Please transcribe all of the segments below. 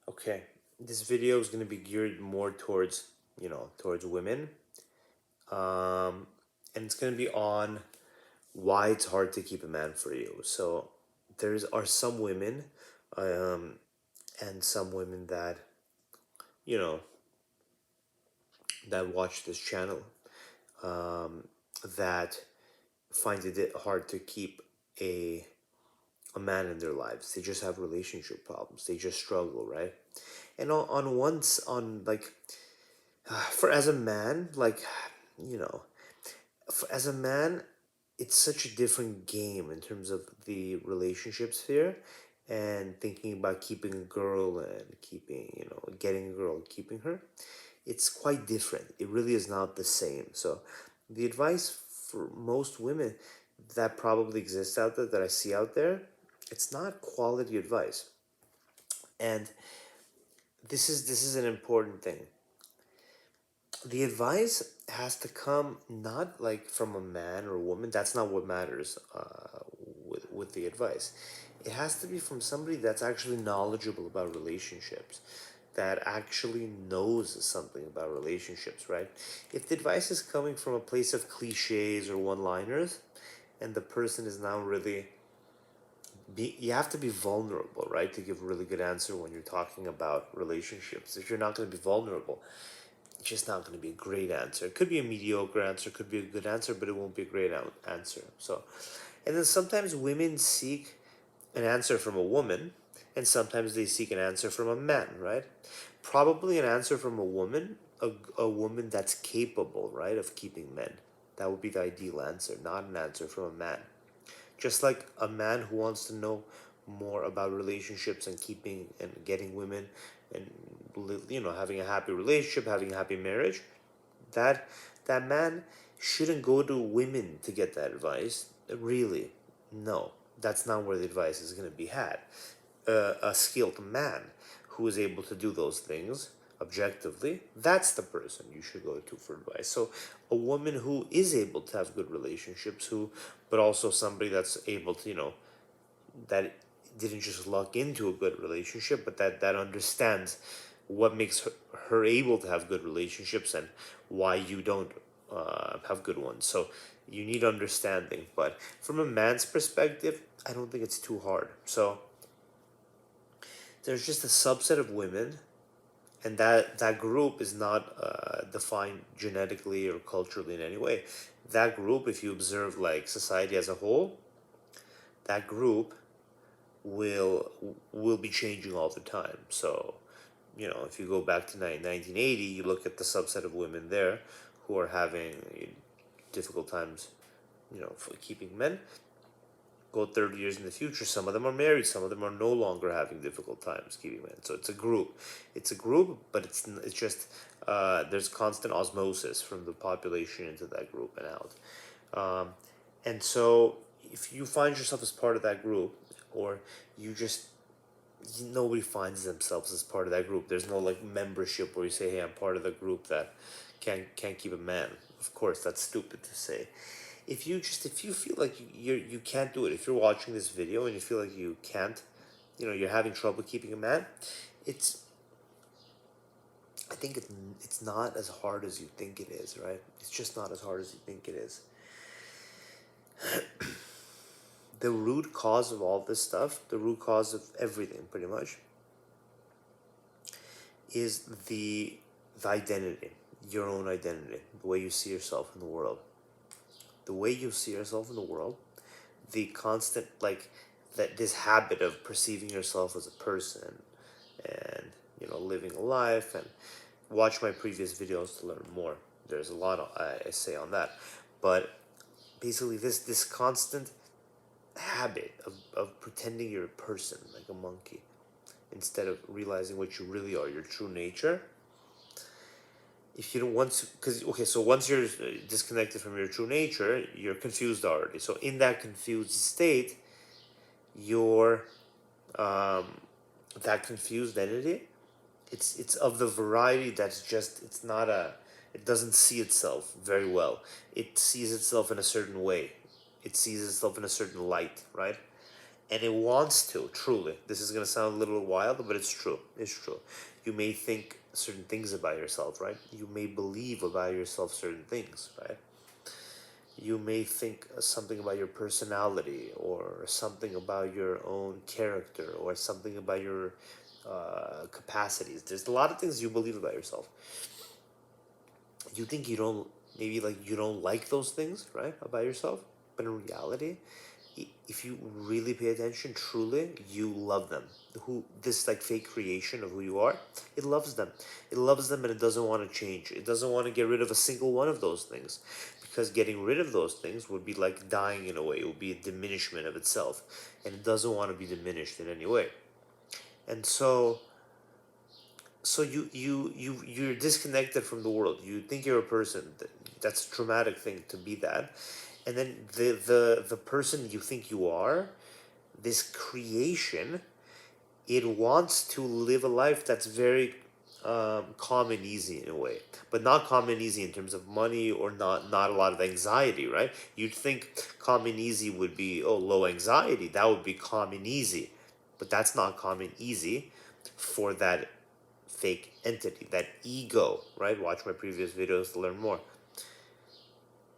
Okay, this video is going to be geared more towards, towards women. Um, and it's going to be on why it's hard to keep a man for you. So there's are some women, um, and some women that, you know, that watch this channel, um, that find it hard to keep a a man in their lives. They just have relationship problems. They just struggle, right? And on once on like for as a man, like you know, as a man, it's such a different game in terms of the relationship sphere and thinking about keeping a girl and keeping, getting a girl and keeping her. It's quite different. It really is not the same. So, the advice for most women that probably exists out there, that I see out there, it's not quality advice. And this is an important thing. The advice has to come not like from a man or a woman. That's not what matters with the advice. It has to be from somebody that's actually knowledgeable about relationships, that actually knows something about relationships, right? If the advice is coming from a place of cliches or one liners, and the person is now really you have to be vulnerable, right, to give a really good answer when you're talking about relationships. If you're not going to be vulnerable, it's just not going to be a great answer. It could be a mediocre answer, could be a good answer, but it won't be a great answer. So, and then sometimes women seek an answer from a woman, and sometimes they seek an answer from a man, right? Probably an answer from a woman, a woman that's capable, right, of keeping men. That would be the ideal answer, not an answer from a man. Just like a man who wants to know more about relationships and keeping and getting women and having a happy relationship, having a happy marriage, that that man shouldn't go to women to get that advice. Really, no, that's not where the advice is going to be had. A skilled man who is able to do those things objectively, that's the person you should go to for advice. So a woman who is able to have good relationships, who but also somebody that's able to, that didn't just luck into a good relationship, but that understands what makes her able to have good relationships and why you don't have good ones. So you need understanding. But from a man's perspective, I don't think it's too hard. So there's just a subset of women, and that group is not defined genetically or culturally in any way. That group, if you observe like society as a whole, that group will will be changing all the time. So, if you go back to 1980, you look at the subset of women there who are having difficult times, for keeping men. Go 30 years in the future, some of them are married, some of them are no longer having difficult times keeping men. So it's a group, but it's just there's constant osmosis from the population into that group and out. um, and so if you find yourself as part of that group, or you just nobody finds themselves as part of that group, there's no like membership where you say, hey, I'm part of the group that can't keep a man. Of course, that's stupid to say. If you feel like you can't do it, if you're watching this video and you feel like you can't, you're having trouble keeping a man, it's I think it's not as hard as you think it is, right? It's just not as hard as you think it is. The root cause of all this stuff, the root cause of everything pretty much, is the identity, your own identity, the way you see yourself in the world. The way you see yourself in the world, the constant, like, that this habit of perceiving yourself as a person and, living a life, and watch my previous videos to learn more. There's a lot I say on that. But basically this constant habit of pretending you're a person, like a monkey, instead of realizing what you really are, your true nature. If you don't want to, because okay, so once you're disconnected from your true nature, you're confused already. So in that confused state, your um, that confused entity, it's of the variety that's just, it doesn't see itself very well. It sees itself in a certain way. It sees itself in a certain light, right? and it wants to, truly. This is going to sound a little wild, but it's true. It's true. You may think certain things about yourself, right? You may believe about yourself certain things, right? You may think something about your personality, or something about your own character, or something about your capacities. There's a lot of things you believe about yourself. You think you don't, maybe like you don't like those things, right, about yourself, but in reality, if you really pay attention, truly, you love them. Who This like fake creation of who you are, it loves them. It loves them, and it doesn't want to change. It doesn't want to get rid of a single one of those things, because getting rid of those things would be like dying in a way. It would be a diminishment of itself, and it doesn't want to be diminished in any way. And so you're disconnected from the world. You think you're a person. That's a traumatic thing to be that. And then the person you think you are, this creation, it wants to live a life that's very calm and easy in a way, but not calm and easy in terms of money, or not a lot of anxiety, right? You'd think calm and easy would be, oh, low anxiety, that would be calm and easy, but that's not calm and easy for that fake entity, that ego, right? Watch my previous videos to learn more.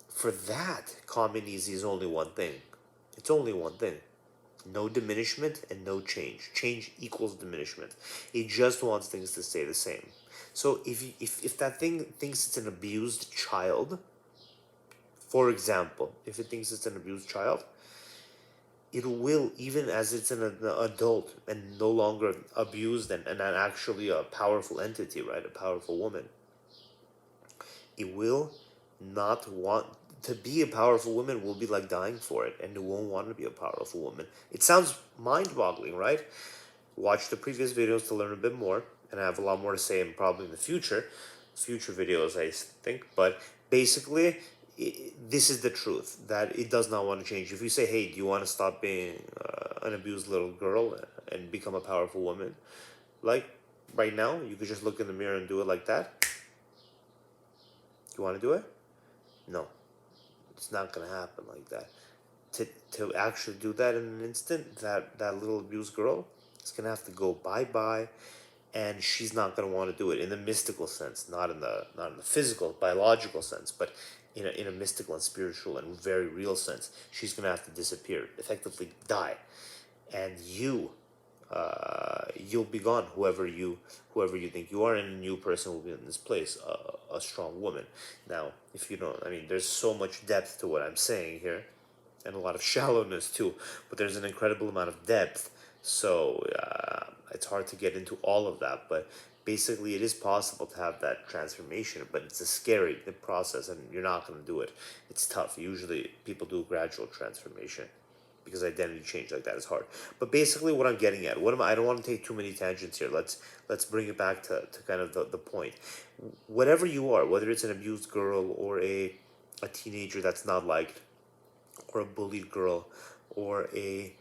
For that, calm and easy is only one thing. It's only one thing. No diminishment and no change. Change equals diminishment. It just wants things to stay the same. So if that thing thinks it's an abused child, for example, if it thinks it's an abused child, it will, even as it's an adult and no longer abused, and actually a powerful entity, right? A powerful woman. It will not want to be a powerful woman, will be like dying for it, and it won't want to be a powerful woman. It sounds mind-boggling, right? Watch the previous videos to learn a bit more, and I have a lot more to say in probably in the future videos, I think. But basically, this is the truth, that it does not want to change. If you say, hey, do you want to stop being an abused little girl and become a powerful woman, like right now, you could just look in the mirror and do it like that. You want to do it? No, it's not going to happen like that. To actually do that in an instant, that little abused girl is going to have to go bye-bye, and she's not going to want to do it in the mystical sense, not in the physical, biological sense, but in a mystical and spiritual and very real sense. She's going to have to disappear, effectively die, and you'll be gone, whoever you think you are, and a new person will be in this place, a strong woman. Now, if you don't, I mean, there's so much depth to what I'm saying here, and a lot of shallowness too, but there's an incredible amount of depth, so it's hard to get into all of that. But basically, it is possible to have that transformation, but it's a scary process, and you're not going to do it. It's tough. Usually people do gradual transformation, because identity change like that is hard. But basically, what I'm getting at, I don't want to take too many tangents here. Let's bring it back to kind of the point. Whatever you are, whether it's an abused girl, or a teenager that's not liked, or a bullied girl, or a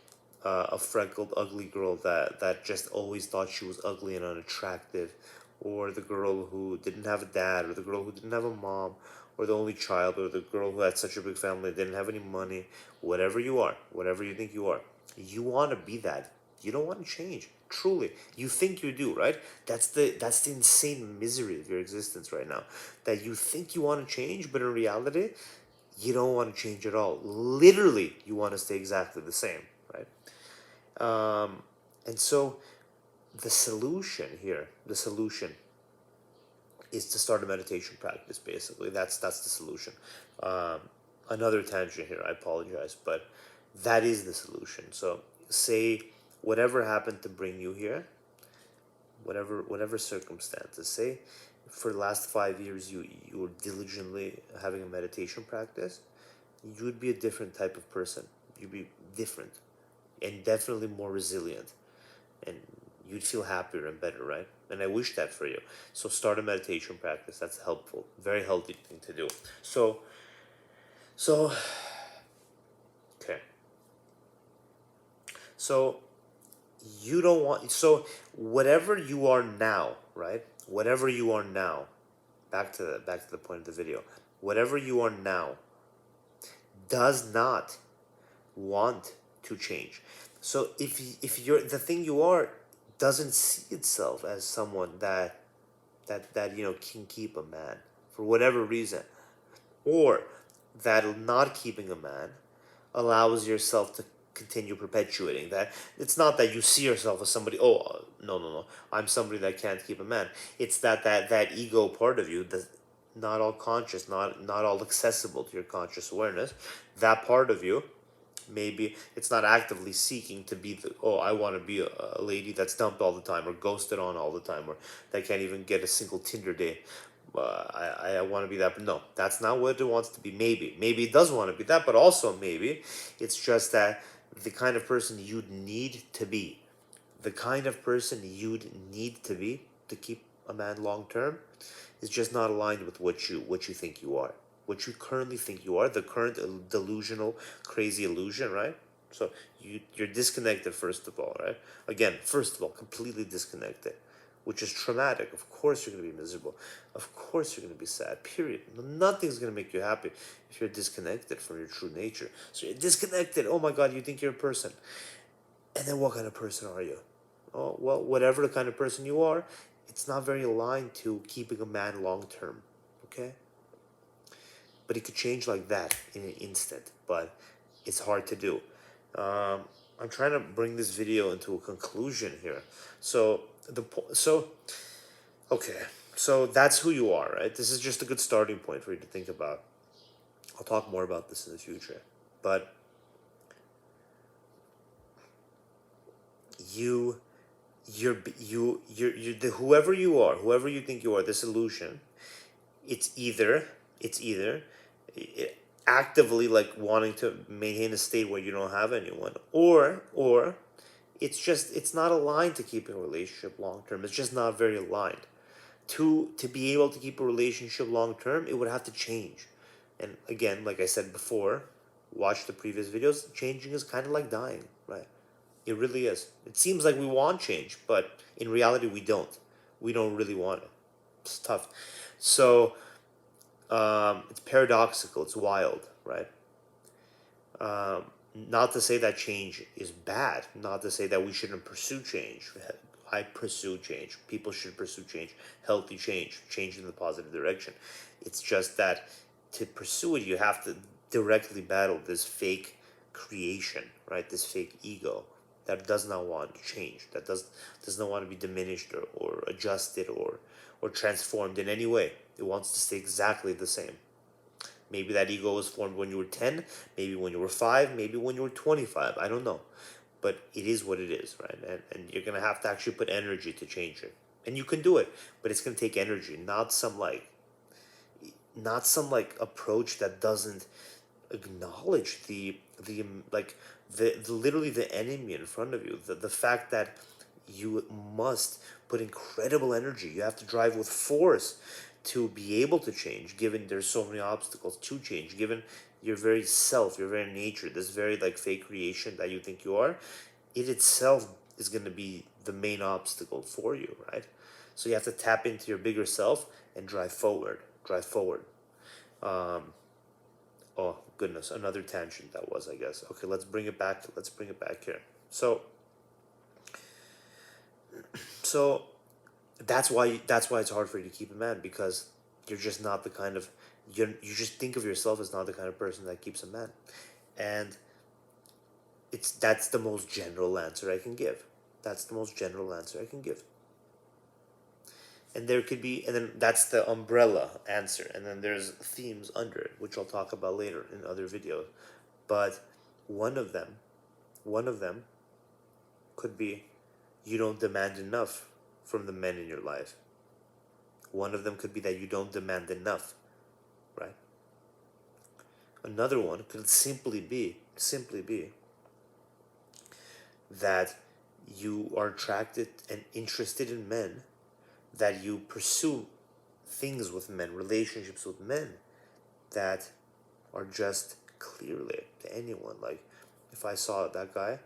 freckled, ugly girl that just always thought she was ugly and unattractive, or the girl who didn't have a dad, or the girl who didn't have a mom, or the only child, or the girl who had such a big family didn't have any money. Whatever you are, whatever you think you are, you want to be that. You don't want to change. Truly, you think you do, right? That's the insane misery of your existence right now. That you think you want to change, but in reality, you don't want to change at all. Literally, you want to stay exactly the same, right? And so the solution here, is to start a meditation practice. Basically, that's the solution. Another tangent here, I apologize, but that is the solution. So say whatever happened to bring you here, whatever circumstances, say for the last 5 years you were diligently having a meditation practice, you would be a different type of person. You'd be different, and definitely more resilient, and you'd feel happier and better, right? And I wish that for you. So start a meditation practice. That's helpful, very healthy thing to do. So okay, so you don't want, so whatever you are now, right? Whatever you are now, back to the point of the video, whatever you are now does not want to change. So if you're the thing you are doesn't see itself as someone that can keep a man for whatever reason, or that not keeping a man allows yourself to continue perpetuating that. It's not that you see yourself as somebody, oh, no, I'm somebody that can't keep a man. It's that ego part of you that's not all conscious, not all accessible to your conscious awareness. That part of you, maybe it's not actively seeking to be the, oh, I want to be a lady that's dumped all the time or ghosted on all the time or that can't even get a single Tinder date. I want to be that, but no, that's not what it wants to be. Maybe it does want to be that, but also maybe it's just that the kind of person you'd need to be, the kind of person you'd need to be to keep a man long term, is just not aligned with what you think you are, what you currently think you are, the current delusional, crazy illusion, right? So you're disconnected first of all, right? Again, first of all, completely disconnected, which is traumatic. Of course you're gonna be miserable. Of course you're gonna be sad. Period. Nothing's gonna make you happy if you're disconnected from your true nature. So you're disconnected. Oh my God, you think you're a person, and then what kind of person are you? Oh, well, whatever the kind of person you are, it's not very aligned to keeping a man long term. Okay? But it could change like that in an instant. But it's hard to do. I'm trying to bring this video into a conclusion here. So okay. So that's who you are, right? This is just a good starting point for you to think about. I'll talk more about this in the future. But you you're the whoever you are, whoever you think you are, this illusion, it's either actively like wanting to maintain a state where you don't have anyone, or it's not aligned to keeping a relationship long term. It's just not very aligned. To be able to keep a relationship long term, it would have to change. And again, like I said before, watch the previous videos, changing is kind of like dying, right? It really is. It seems like we want change, but in reality, we don't. We don't really want it. It's tough. So it's paradoxical. It's wild, right? Not to say that change is bad. Not to say that we shouldn't pursue change. I pursue change. People should pursue change. Healthy change. Change in the positive direction. It's just that to pursue it, you have to directly battle this fake creation, right? This fake ego that does not want to change, that does not want to be diminished or adjusted or transformed in any way. It wants to stay exactly the same. Maybe that ego was formed when you were 10, maybe when you were 5, maybe when you were 25. I don't know. But it is what it is, right? And you're going to have to actually put energy to change it. And you can do it, but it's going to take energy, not some approach that doesn't acknowledge the literally the enemy in front of you, the fact that you must put incredible energy, you have to drive with force to be able to change, given there's so many obstacles to change, given your very self, your very nature, this very like fake creation that you think you are, it itself is going to be the main obstacle for you, right? So you have to tap into your bigger self and drive forward. Oh goodness, another tangent that was, I guess. Okay, let's bring it back. Let's bring it back here. So that's why it's hard for you to keep a man, because you're just not the kind of you just think of yourself as not the kind of person that keeps a man, and that's the most general answer I can give. That's the most general answer I can give. And there could be, and then that's the umbrella answer, and then there's themes under it, which I'll talk about later in other videos. But one of them, one of them could be you don't demand enough from the men in your life. One of them could be that you don't demand enough, right? Another one could simply be that you are attracted and interested in men, that you pursue things with men, relationships with men that are just clearly to anyone. Like if I saw that guy,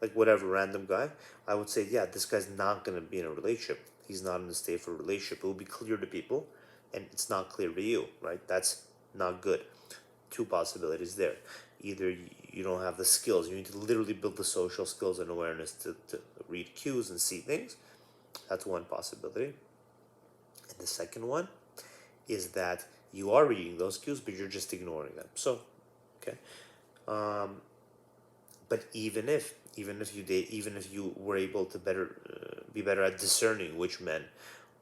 like whatever random guy, I would say, yeah, this guy's not gonna be in a relationship. He's not in a state for a relationship. It will be clear to people, and it's not clear to you, right? That's not good. Two possibilities there. Either you don't have the skills. You need to literally build the social skills and awareness to read cues and see things. That's one possibility. And the second one is that you are reading those cues, but you're just ignoring them. So, okay. But even if you were able to be better at discerning which men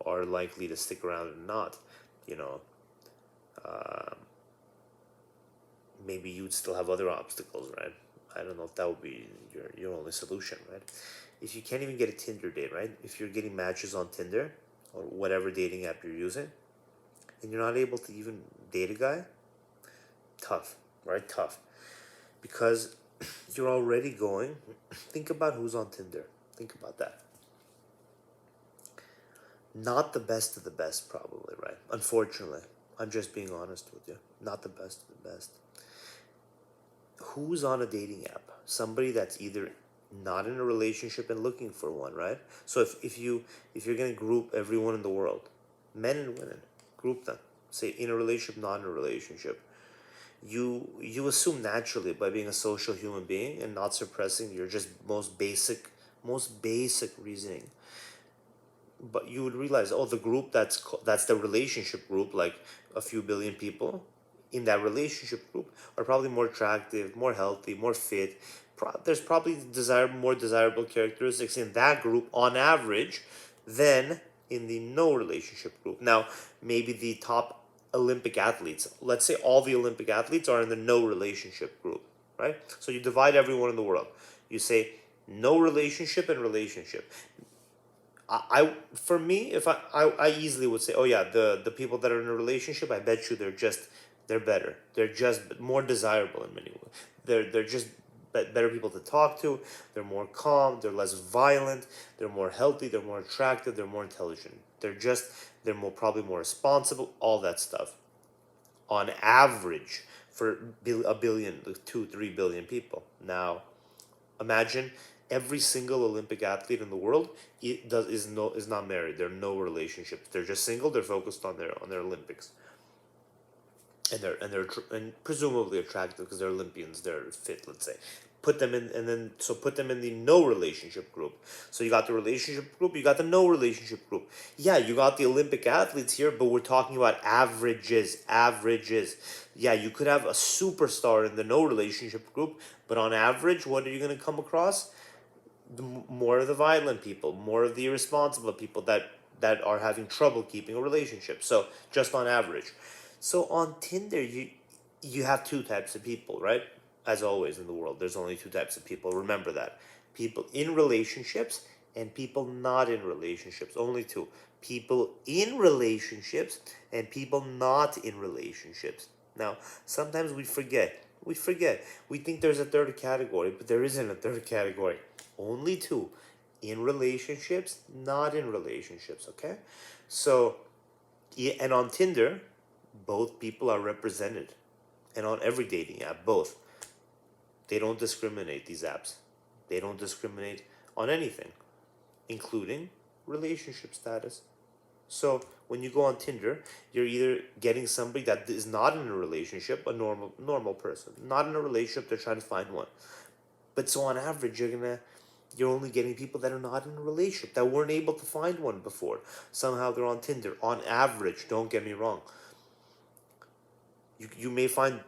are likely to stick around or not, you know, maybe you'd still have other obstacles, right? I don't know if that would be your only solution, right? If you can't even get a Tinder date, right? If you're getting matches on Tinder or whatever dating app you're using, and you're not able to even date a guy, tough, right? Tough. Because you're already going, think about who's on Tinder. Think about that. Not the best of the best, probably, right? Unfortunately. I'm just being honest with you. Not the best of the best. Who's on a dating app? Somebody that's either not in a relationship and looking for one, right? So if you're gonna group everyone in the world, men and women, group them. Say in a relationship, not in a relationship. You assume naturally by being a social human being and not suppressing your just most basic reasoning, but you would realize, oh, the group that's the relationship group, like a few billion people in that relationship group are probably more attractive, more healthy, more fit. There's probably more desirable characteristics in that group on average than in the no relationship group. Now, maybe the top Olympic athletes, let's say all the Olympic athletes are in the no relationship group, right? So you divide everyone in the world. You say no relationship and relationship. For me, if I easily would say, oh yeah, the people that are in a relationship, I bet you they're better. They're just more desirable in many ways. They're just better people to talk to. They're more calm. They're less violent. They're more healthy. They're more attractive. They're more intelligent. They're probably more responsible. All that stuff. On average, for a billion, 2, 3 billion people. Now, imagine every single Olympic athlete in the world is not married. They're no relationships. They're just single. They're focused on their Olympics, and presumably attractive because they're Olympians. They're fit. Let's say. Put them in the no relationship group. So you got the relationship group, you got the no relationship group. Yeah, you got the Olympic athletes here, but we're talking about averages. Averages. Yeah, you could have a superstar in the no relationship group, but on average, what are you going to come across? More of the violent people, more of the irresponsible people that are having trouble keeping a relationship. So just on average. So on Tinder, you have two types of people, right? As always in the world, there's only two types of people. Remember that. People in relationships and people not in relationships. Only two. People in relationships and people not in relationships. Now, sometimes we forget. We forget. We think there's a third category, but there isn't a third category. Only two. In relationships, not in relationships, okay? So, yeah, and on Tinder, both people are represented. And on every dating app, both. They don't discriminate, these apps. They don't discriminate on anything, including relationship status. So when you go on Tinder, you're either getting somebody that is not in a relationship, a normal person, not in a relationship, they're trying to find one. But so on average, you're only getting people that are not in a relationship, that weren't able to find one before. Somehow they're on Tinder. On average, don't get me wrong. You may find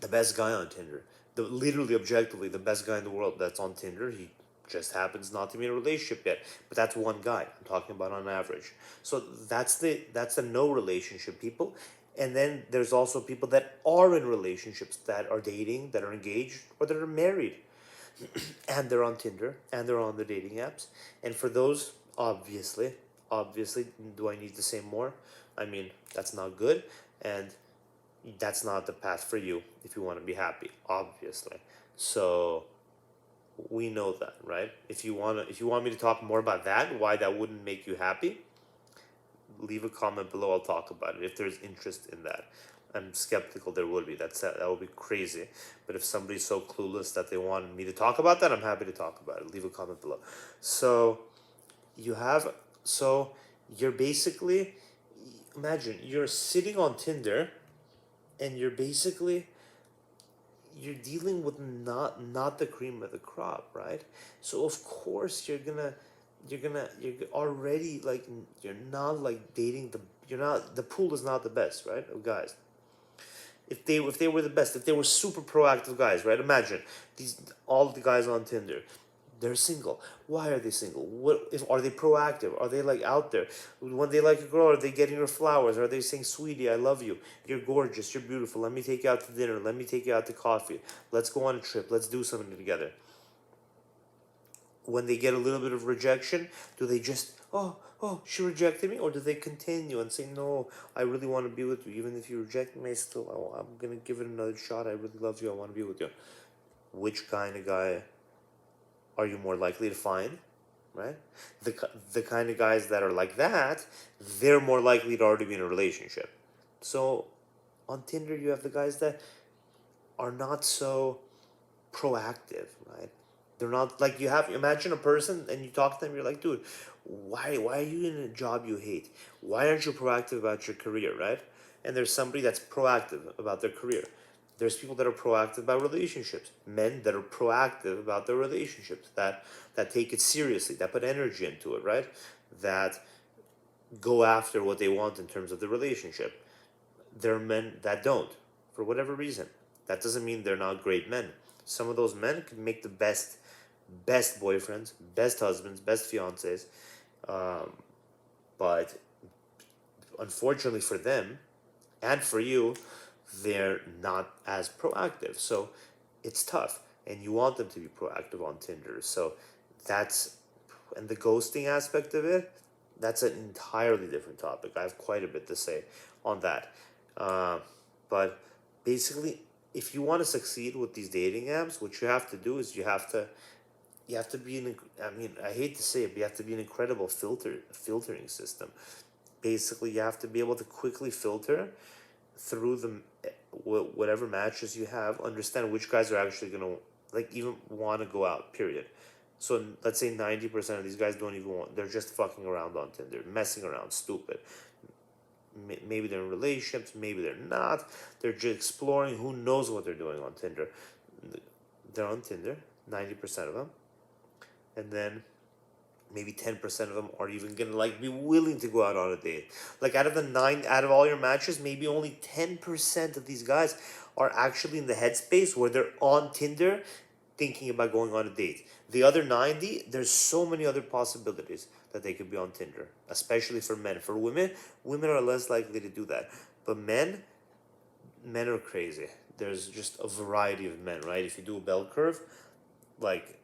the best guy on Tinder. Literally, objectively, the best guy in the world that's on Tinder. He just happens not to be in a relationship yet. But that's one guy. I'm talking about on average. So that's the no relationship people. And then there's also people that are in relationships, that are dating, that are engaged, or that are married. And they're on Tinder, and they're on the dating apps. And for those, obviously, do I need to say more? I mean, that's not good. And that's not the path for you if you want to be happy, obviously. So we know that, right? If you want me to talk more about that, why that wouldn't make you happy, leave a comment below. I'll talk about it if there's interest in that. I'm skeptical there would be. That would be crazy. But if somebody's so clueless that they want me to talk about that, I'm happy to talk about it. Leave a comment below. So you're basically, imagine you're sitting on Tinder and you're basically you're dealing with not the cream of the crop, right? So of course you're already like, you're not like dating the, you're not, the pool is not the best, right, of guys. If they were the best, if they were super proactive guys, right? Imagine these, all the guys on Tinder, they're single. Why are they single? What if, are they proactive? Are they like out there? When they like a girl, are they getting her flowers? Are they saying, "Sweetie, I love you. You're gorgeous. You're beautiful. Let me take you out to dinner. Let me take you out to coffee. Let's go on a trip. Let's do something together." When they get a little bit of rejection, do they just, oh, she rejected me, or do they continue and say, "No, I really want to be with you. Even if you reject me, I still, I'm gonna give it another shot. I really love you. I want to be with you." Which kind of guy are you more likely to find, right? The kind of guys that are like that, they're more likely to already be in a relationship. So on Tinder, you have the guys that are not so proactive, right? They're not like, you have, imagine a person and you talk to them, you're like, dude, why are you in a job you hate? Why aren't you proactive about your career, right? And there's somebody that's proactive about their career. There's people that are proactive about relationships, men that are proactive about their relationships, that take it seriously, that put energy into it, right? That go after what they want in terms of the relationship. There are men that don't, for whatever reason. That doesn't mean they're not great men. Some of those men could make the best boyfriends, best husbands, best fiancés, but unfortunately for them and for you, they're not as proactive. So it's tough, and you want them to be proactive on Tinder. So that's, and the ghosting aspect of it, that's an entirely different topic. I have quite a bit to say on that. Uh, but basically, if you want to succeed with these dating apps, what you have to do is you have to be an, I mean, I hate to say it, but you have to be an incredible filtering system. Basically, you have to be able to quickly filter through the whatever matches you have, understand which guys are actually gonna like even want to go out. Period. So let's say 90% of these guys don't even want. They're just fucking around on Tinder, messing around, stupid. Maybe they're in relationships, maybe they're not. They're just exploring. Who knows what they're doing on Tinder? They're on Tinder, 90% of them, and then maybe 10% of them are even gonna like be willing to go out on a date. Like out of the nine, out of all your matches, maybe only 10% of these guys are actually in the headspace where they're on Tinder thinking about going on a date. The other 90, there's so many other possibilities that they could be on Tinder, especially for men. For women, women are less likely to do that. But men are crazy. There's just a variety of men, right? If you do a bell curve, like,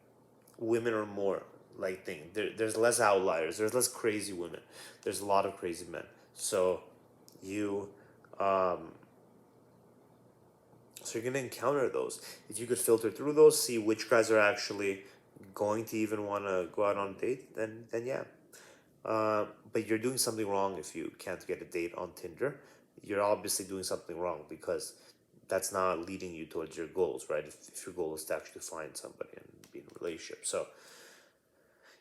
women are more like there's less outliers, there's less crazy women, there's a lot of crazy men. So you um so you're gonna encounter those. If you could filter through those, see which guys are actually going to even want to go out on a date, then yeah. But you're doing something wrong if you can't get a date on Tinder. You're obviously doing something wrong because that's not leading you towards your goals, right? If your goal is to actually find somebody and be in a relationship. So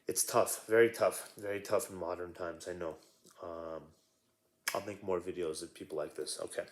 it's tough, very tough in modern times. I know. I'll make more videos of people like this. Okay.